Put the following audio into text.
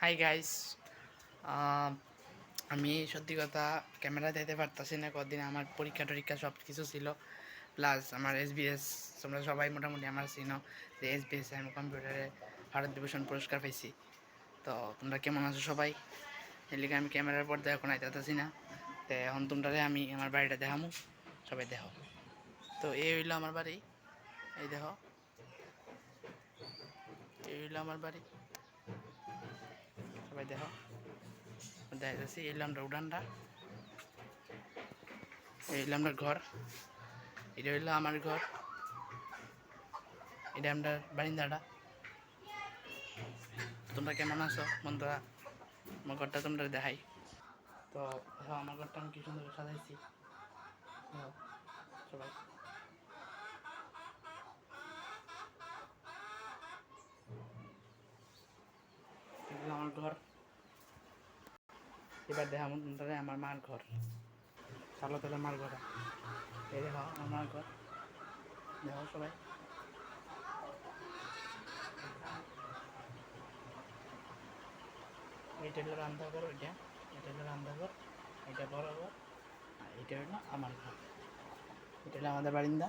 Hi guys, আমি সত্যি কথা ক্যামেরা দিতে পারতাছি না। কদিন আমার পরীক্ষা টরীক্ষা সব কিছু ছিল, প্লাস আমার SBS তোমরা সবাই মোটামুটি আমার চিনো যে SBS আমি কম্পিউটারে ভারত বিভূষণ পুরস্কার পাইছি। তো তোমরা কেমন আছো সবাই? এর লিগে আমি ক্যামেরার পর্দায় এখন আইতাছি না। তো এখন তোমরারে আমি আমার বাড়িটা দেখামু, সবাই দেখো। তো এই হইলো আমার বাড়ি, এই দেখো, এই হইলো আমার বাড়ি, সবাই দেখো। দেখাচ্ছি, এই হইলো আমরা উড়ানটা, এই হইলো আমরা ঘর, এটা হইলো আমার ঘর, এটা আমরা বারিন্দাটা। তোমরা কেমন আছো বন্ধুরা? আমার ঘরটা তোমরা দেখাই। তো দেখো আমার ঘরটা আমি কি সুন্দর সাজাইছি, দেখো সবাই। এগুলো আমার ঘর। এবার দেখো তোমরা আমার মার ঘর, চালো তাহলে মার ঘর। এই দেখো আমার মার ঘর, দেখো সবাই। এটা হলো রান্নাঘর, এটা হলো রান্নাঘর, এটা বড় ঘর, আর এটা হলো আমার ঘর, এটা হলো আমাদের বারিন্দা।